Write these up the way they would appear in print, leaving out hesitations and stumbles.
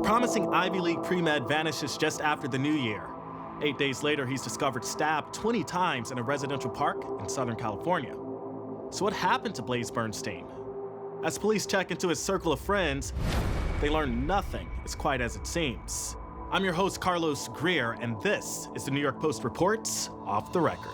promising Ivy League pre-med vanishes just after the new year. 8 days later, he's discovered stabbed 20 times in a residential park in Southern California. So what happened to Blaze Bernstein? As police check into his circle of friends, they learn nothing is quite as it seems. I'm your host, Carlos Greer, and this is the New York Post Reports Off the Record.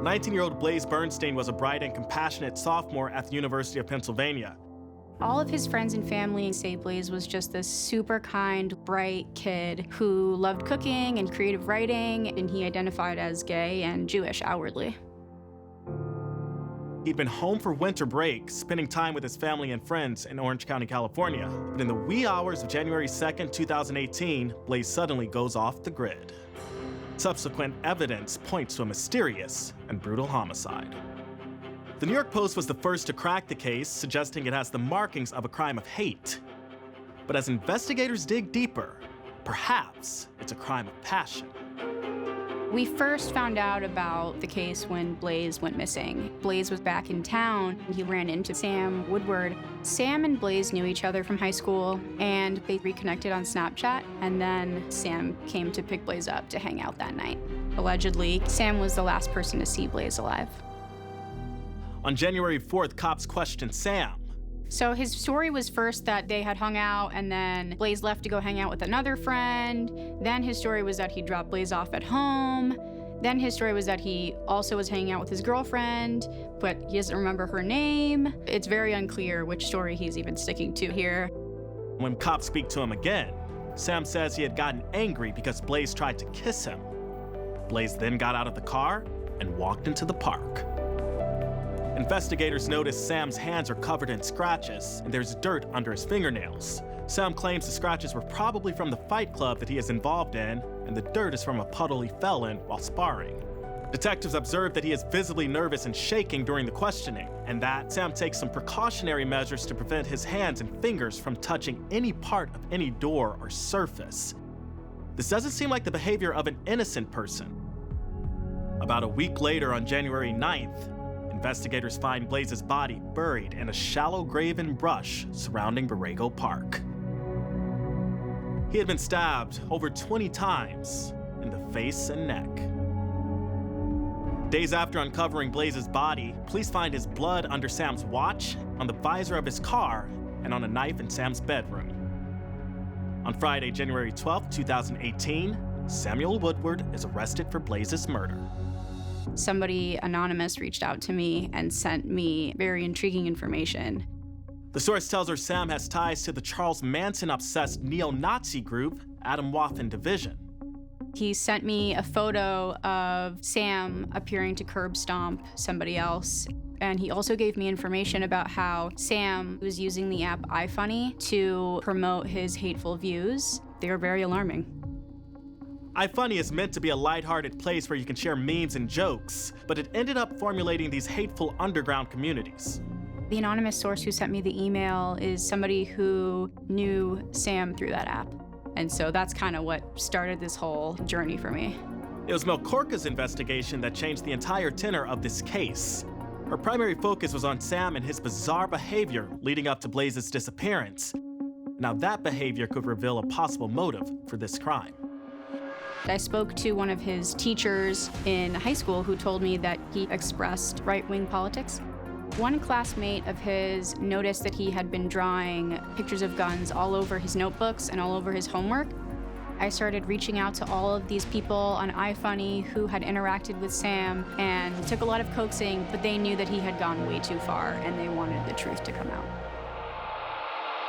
"19-year-old Blaze Bernstein was a bright and compassionate sophomore at the University of Pennsylvania. All of his friends and family say Blaze was just this super kind, bright kid who loved cooking and creative writing, and he identified as gay and Jewish outwardly. He'd been home for winter break, spending time with his family and friends in Orange County, California. But in the wee hours of January 2nd, 2018, Blaze suddenly goes off the grid. Subsequent evidence points to a mysterious and brutal homicide. The New York Post was the first to crack the case, suggesting it has the markings of a crime of hate. But as investigators dig deeper, perhaps it's a crime of passion. We first found out about the case when Blaze went missing. Blaze was back in town. He ran into Sam Woodward. Sam and Blaze knew each other from high school, and they reconnected on Snapchat, and then Sam came to pick Blaze up to hang out that night. Allegedly, Sam was the last person to see Blaze alive. On January 4th, cops questioned Sam. So his story was first that they had hung out, and then Blaze left to go hang out with another friend. Then his story was that he dropped Blaze off at home. Then his story was that he also was hanging out with his girlfriend, but he doesn't remember her name. It's very unclear which story he's even sticking to here. When cops speak to him again, Sam says he had gotten angry because Blaze tried to kiss him. Blaze then got out of the car and walked into the park. Investigators notice Sam's hands are covered in scratches, and there's dirt under his fingernails. Sam claims the scratches were probably from the fight club that he is involved in, and the dirt is from a puddle he fell in while sparring. Detectives observe that he is visibly nervous and shaking during the questioning, and that Sam takes some precautionary measures to prevent his hands and fingers from touching any part of any door or surface. This doesn't seem like the behavior of an innocent person. About a week later, on January 9th, investigators find Blaze's body buried in a shallow grave and brush surrounding Borrego Park. He had been stabbed over 20 times in the face and neck. Days after uncovering Blaze's body, police find his blood under Sam's watch, on the visor of his car, and on a knife in Sam's bedroom. On Friday, January 12, 2018, Samuel Woodward is arrested for Blaze's murder. Somebody anonymous reached out to me and sent me very intriguing information. The source tells her Sam has ties to the Charles Manson-obsessed neo-Nazi group, Atomwaffen Division. He sent me a photo of Sam appearing to curb stomp somebody else. And he also gave me information about how Sam was using the app iFunny to promote his hateful views. They were very alarming. iFunny is meant to be a lighthearted place where you can share memes and jokes, but it ended up formulating these hateful underground communities. The anonymous source who sent me the email is somebody who knew Sam through that app. And so that's kind of what started this whole journey for me. It was Mel Korka's investigation that changed the entire tenor of this case. Her primary focus was on Sam and his bizarre behavior leading up to Blaze's disappearance. Now that behavior could reveal a possible motive for this crime. I spoke to one of his teachers in high school who told me that he expressed right-wing politics. One classmate of his noticed that he had been drawing pictures of guns all over his notebooks and all over his homework. I started reaching out to all of these people on iFunny who had interacted with Sam, and took a lot of coaxing, but they knew that he had gone way too far and they wanted the truth to come out.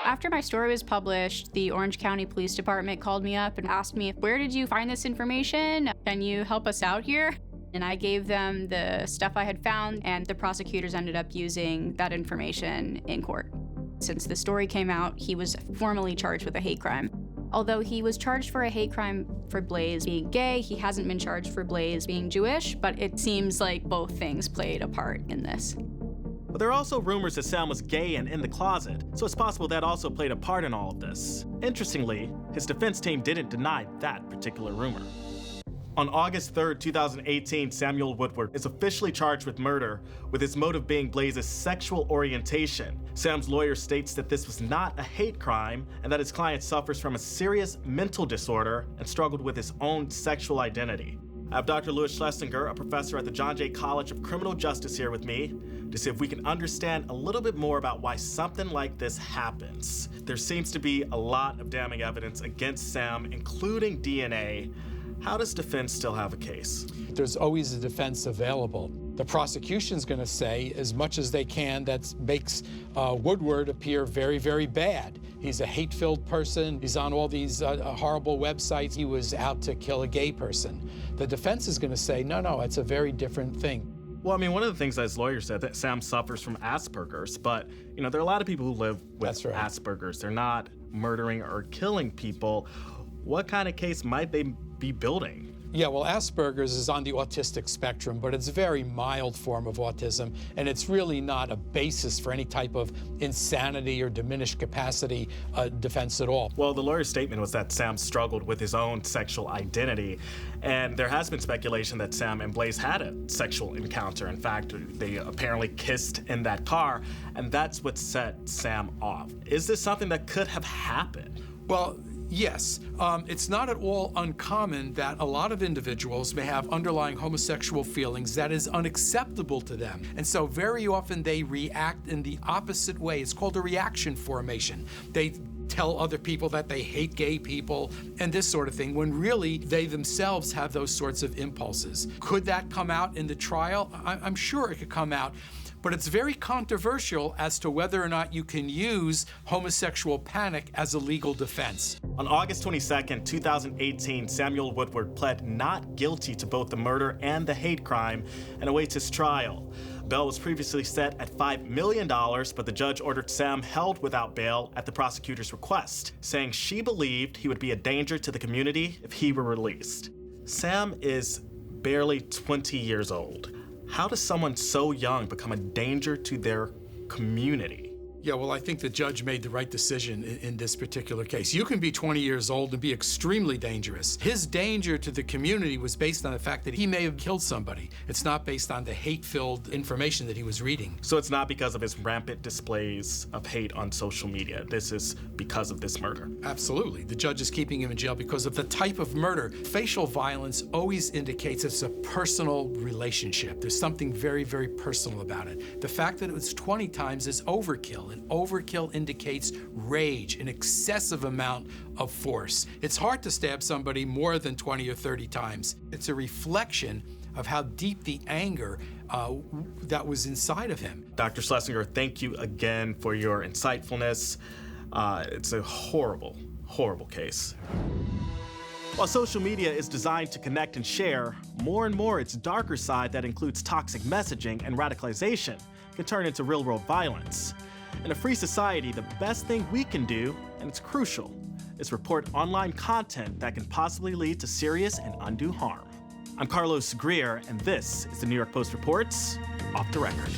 After my story was published, the Orange County Police Department called me up and asked me, "Where did you find this information? Can you help us out here?" And I gave them the stuff I had found, and the prosecutors ended up using that information in court. Since the story came out, he was formally charged with a hate crime. Although he was charged for a hate crime for Blaze being gay, he hasn't been charged for Blaze being Jewish, but it seems like both things played a part in this. But there are also rumors that Sam was gay and in the closet, so it's possible that also played a part in all of this. Interestingly, his defense team didn't deny that particular rumor. On August 3rd, 2018, Samuel Woodward is officially charged with murder, with his motive being Blaze's sexual orientation. Sam's lawyer states that this was not a hate crime and that his client suffers from a serious mental disorder and struggled with his own sexual identity. I have Dr. Louis Schlesinger, a professor at the John Jay College of Criminal Justice, here with me to see if we can understand a little bit more about why something like this happens. There seems to be a lot of damning evidence against Sam, including DNA. How does defense still have a case? There's always a defense available. The prosecution's going to say as much as they can that makes Woodward appear very, very bad. He's a hate-filled person. He's on all these horrible websites. He was out to kill a gay person. The defense is going to say, no, it's a very different thing. Well, I mean, one of the things that his lawyer said that Sam suffers from Asperger's, but, there are a lot of people who live with Asperger's. They're not murdering or killing people. What kind of case might they be building? Yeah, well, Asperger's is on the autistic spectrum, but it's a very mild form of autism, and it's really not a basis for any type of insanity or diminished capacity defense at all. Well, the lawyer's statement was that Sam struggled with his own sexual identity, and there has been speculation that Sam and Blaze had a sexual encounter. In fact, they apparently kissed in that car, and that's what set Sam off. Is this something that could have happened? Well, yes, it's not at all uncommon that a lot of individuals may have underlying homosexual feelings that is unacceptable to them. And so very often they react in the opposite way. It's called a reaction formation. They tell other people that they hate gay people and this sort of thing, when really they themselves have those sorts of impulses. Could that come out in the trial? I'm sure it could come out. But it's very controversial as to whether or not you can use homosexual panic as a legal defense. On August 22nd, 2018, Samuel Woodward pled not guilty to both the murder and the hate crime and awaits his trial. Bail was previously set at $5 million, but the judge ordered Sam held without bail at the prosecutor's request, saying she believed he would be a danger to the community if he were released. Sam is barely 20 years old. How does someone so young become a danger to their community? Yeah, well, I think the judge made the right decision in this particular case. You can be 20 years old and be extremely dangerous. His danger to the community was based on the fact that he may have killed somebody. It's not based on the hate-filled information that he was reading. So it's not because of his rampant displays of hate on social media. This is because of this murder. Absolutely. The judge is keeping him in jail because of the type of murder. Facial violence always indicates it's a personal relationship. There's something very, very personal about it. The fact that it was 20 times is overkill. And overkill indicates rage, an excessive amount of force. It's hard to stab somebody more than 20 or 30 times. It's a reflection of how deep the anger that was inside of him. Dr. Schlesinger, thank you again for your insightfulness. It's a horrible, horrible case. While social media is designed to connect and share, more and more its darker side that includes toxic messaging and radicalization can turn into real-world violence. In a free society, the best thing we can do, and it's crucial, is report online content that can possibly lead to serious and undue harm. I'm Carlos Greer, and this is the New York Post Reports Off the Record.